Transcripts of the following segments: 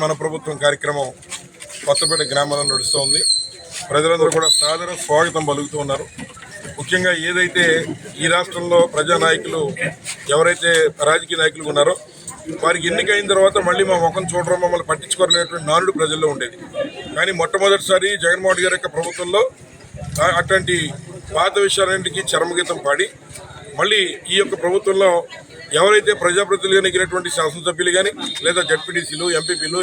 మన ప్రభుత్వం కార్యక్రమం కొత్తపేట గ్రామంలో నడుస్తోంది. ప్రజలందరూ కూడా సాదర స్వాగతం పలుకుతూ ఉన్నారు. ముఖ్యంగా ఏదైతే ఈ రాష్ట్రంలో ప్రజానాయకులు ఎవరైతే రాజకీయ నాయకులు ఉన్నారో వారికి ఎన్నికైన తర్వాత మళ్ళీ మా ముఖం చూడడం, మమ్మల్ని పట్టించుకోవాలనేటువంటి నానుడు ప్రజల్లో ఉండేది. కానీ మొట్టమొదటిసారి జగన్మోహన్ గారి యొక్క ప్రభుత్వంలో అట్లాంటి పాత విషయాలన్నింటికి చరమగీతం పాడి మళ్ళీ ఈ యొక్క ప్రభుత్వంలో ఎవరైతే ప్రజాప్రతినిధులుగా ఎగినటువంటి శాసనసభ్యులు కానీ లేదా జడ్పీటీసీలు, ఎంపీపీలు,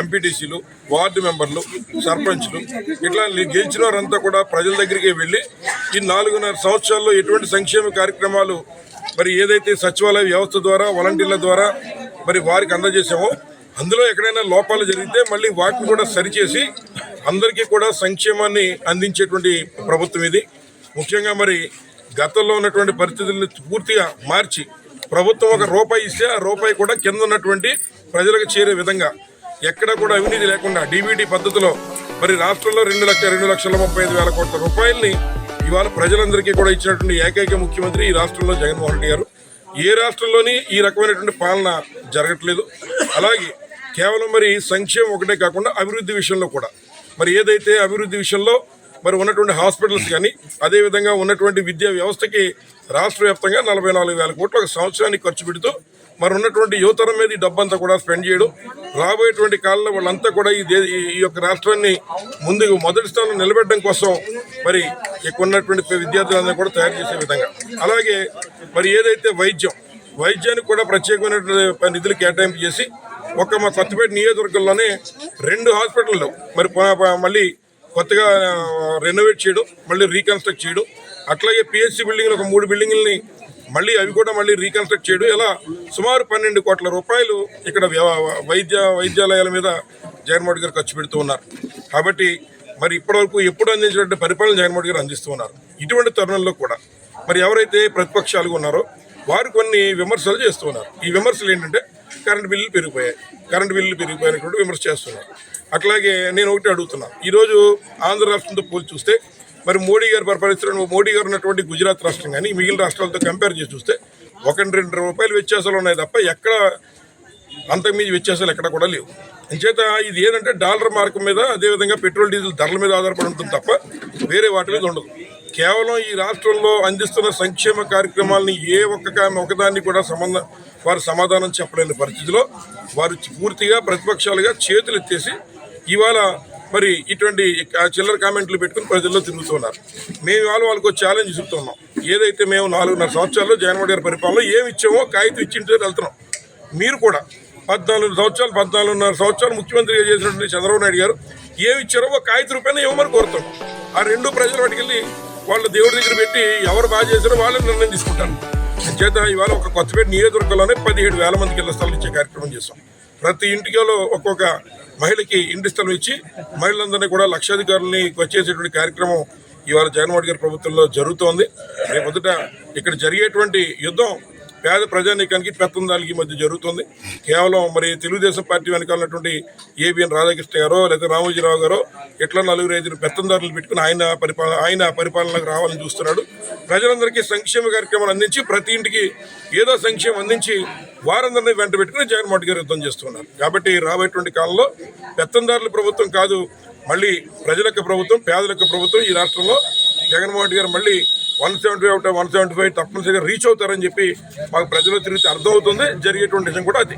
ఎంపీటీసీలు, వార్డు మెంబర్లు, సర్పంచ్లు ఇట్లా గెలిచిన వారంతా కూడా ప్రజల దగ్గరికి వెళ్ళి ఈ 4.5 సంవత్సరాల్లో ఎటువంటి సంక్షేమ కార్యక్రమాలు మరి ఏదైతే సచివాలయ వ్యవస్థ ద్వారా, వాలంటీర్ల ద్వారా మరి వారికి అందజేసామో అందులో ఎక్కడైనా లోపాలు జరిగితే మళ్ళీ వాటిని కూడా సరిచేసి అందరికీ కూడా సంక్షేమాన్ని అందించేటువంటి ప్రభుత్వం ఇది. ముఖ్యంగా మరి గతంలో ఉన్నటువంటి పరిస్థితులను పూర్తిగా మార్చి ప్రభుత్వం ఒక రూపాయి ఇస్తే ఆ రూపాయి కూడా కింద ఉన్నటువంటి ప్రజలకు చేరే విధంగా ఎక్కడ కూడా అవినీతి లేకుండా డీబీటీ పద్ధతిలో మరి రాష్ట్రంలో 2,35,000 కోట్ల రూపాయలని ఇవాళ ప్రజలందరికీ కూడా ఇచ్చినటువంటి ఏకైక ముఖ్యమంత్రి ఈ రాష్ట్రంలో జగన్మోహన్ రెడ్డి గారు. ఏ రాష్ట్రంలోని ఈ రకమైనటువంటి పాలన జరగట్లేదు. అలాగే కేవలం మరి సంక్షేమం ఒకటే కాకుండా అభివృద్ధి విషయంలో కూడా మరి ఏదైతే అభివృద్ధి విషయంలో మరి ఉన్నటువంటి హాస్పిటల్స్ కానీ అదేవిధంగా ఉన్నటువంటి విద్యా వ్యవస్థకి రాష్ట్ర వ్యాప్తంగా 44,000 కోట్లు ఒక సంవత్సరానికి ఖర్చు పెడుతూ మరి ఉన్నటువంటి యువతరం మీద ఈ డబ్బంతా కూడా స్పెండ్ చేయడం, రాబోయేటువంటి కాలంలో వాళ్ళంతా కూడా ఈ యొక్క రాష్ట్రాన్ని ముందుకు మొదటి స్థానంలో నిలబెట్టడం కోసం మరి ఇక్కడ ఉన్నటువంటి విద్యార్థులందరూ కూడా తయారు చేసే విధంగా, అలాగే మరి ఏదైతే వైద్యానికి కూడా ప్రత్యేకమైనటువంటి నిధులు కేటాయింపు చేసి మా కొత్తపేట నియోజకవర్గంలోనే 2 హాస్పిటల్లో మరి మళ్ళీ కొత్తగా రెనోవేట్ చేయడం, మళ్ళీ రీకన్స్ట్రక్ట్ చేయడం, అట్లాగే పిహెచ్సి బిల్డింగ్లు ఒక 3 బిల్డింగుల్ని మళ్ళీ అవి కూడా మళ్ళీ రీకన్స్ట్రక్ట్ చేయడం, ఇలా సుమారు 12 కోట్ల రూపాయలు ఇక్కడ వైద్యాలయాల మీద జగన్మోహన్ గారు ఖర్చు పెడుతూ ఉన్నారు. కాబట్టి మరి ఇప్పటివరకు ఎప్పుడు అందించినటువంటి పరిపాలన జగన్మోహన్ గారు అందిస్తూ ఉన్నారు. ఇటువంటి తరుణంలో కూడా మరి ఎవరైతే ప్రతిపక్షాలుగా ఉన్నారో వారు కొన్ని విమర్శలు చేస్తూ ఉన్నారు. ఈ విమర్శలు ఏంటంటే కరెంటు బిల్లులు పెరిగిపోయినటువంటి విమర్శ చేస్తున్నారు. అట్లాగే నేను ఒకటి అడుగుతున్నాను, ఈరోజు ఆంధ్ర రాష్ట్రంతో పోల్చి చూస్తే మరి మోడీ గారు పరిపాలిస్తున్న మోడీ గారు ఉన్నటువంటి గుజరాత్ రాష్ట్రం కానీ మిగిలిన రాష్ట్రాలతో కంపేర్ చేసి చూస్తే 1-2 రూపాయలు వ్యత్యాసాలు ఉన్నాయి తప్ప ఎక్కడ అంతకుమించి వ్యత్యాసాలు ఎక్కడ కూడా లేవు. అంచేత ఇది ఏంటంటే డాలర్ మార్కు మీద అదేవిధంగా పెట్రోల్ డీజిల్ ధరల మీద ఆధారపడి ఉంటుంది తప్ప వేరే వాటి మీద ఉండదు. కేవలం ఈ రాష్ట్రంలో అందిస్తున్న సంక్షేమ కార్యక్రమాలని ఏ ఒకదాన్ని కూడా వారు సమాధానం చెప్పలేని పరిస్థితిలో వారు పూర్తిగా ప్రతిపక్షాలుగా చేతులు ఎత్తేసి ఇవాళ మరి ఇటువంటి చిల్లర కామెంట్లు పెట్టుకుని ప్రజల్లో తిరుగుతున్నారు. మేము ఇవాళ వాళ్ళకు ఛాలెంజ్ ఇస్తున్నాం. ఏదైతే మేము 4.5 సంవత్సరాల్లో జగన్మోహన్ గారి పరిపాలనలో ఏమి ఇచ్చామో కాగితం ఇచ్చింటే వెళ్తున్నాం. మీరు కూడా 14.5 సంవత్సరాలు ముఖ్యమంత్రిగా చేసినటువంటి చంద్రబాబు నాయుడు గారు ఏమి ఇచ్చారో ఒక కాగితం రూపాయలు ఇవ్వమని కోరుతాం. ఆ 2 ప్రజలు వాటికెళ్ళి వాళ్ళ దేవుడి దగ్గర పెట్టి ఎవరు బాగా చేశారో వాళ్ళని నిర్ణయం తీసుకుంటారు. చేత ఇవాళ ఒక కొత్తపేట నియోజకవర్గంలోనే 17,000 మందికి ఇళ్ల స్థలం ఇచ్చే కార్యక్రమం చేస్తాం. ప్రతి ఇంటిలో ఒక్కొక్క మహిళకి ఇంటి స్థలం ఇచ్చి మహిళలందరినీ కూడా లక్షాధికారులని వచ్చేసేటువంటి కార్యక్రమం ఇవాళ జగన్మోహన్ గారి ప్రభుత్వంలో జరుగుతోంది. రేపొద్దుట ఇక్కడ జరిగేటువంటి యుద్ధం పేద ప్రజానీకానికి పెత్తందారులకి మధ్య జరుగుతుంది. కేవలం మరి తెలుగుదేశం పార్టీ వెనకాలన్నటువంటి ఏబిఎన్ రాధాకృష్ణ గారో లేదా రామోజీరావు గారో ఇట్లా 4-5 పెత్తందారులు పెట్టుకుని ఆయన పరిపాలనకు రావాలని చూస్తున్నాడు. ప్రజలందరికీ సంక్షేమ కార్యక్రమాలు అందించి ప్రతి ఇంటికి ఏదో సంక్షేమం అందించి వారందరినీ వెంట పెట్టుకుని జగన్మోహన్ గారు యుద్ధం చేస్తున్నారు. కాబట్టి రాబోయేటువంటి కాలంలో పెత్తందారుల ప్రభుత్వం కాదు, మళ్ళీ ప్రజల యొక్క ప్రభుత్వం, పేదల యొక్క ప్రభుత్వం ఈ రాష్ట్రంలో జగన్మోహన్ గారు మళ్ళీ 175 తప్పనిసరిగా రీచ్ అవుతారని చెప్పి మాకు ప్రజలు తిరిగితే అర్థమవుతుంది. జరిగేటువంటి నిజం కూడా అది.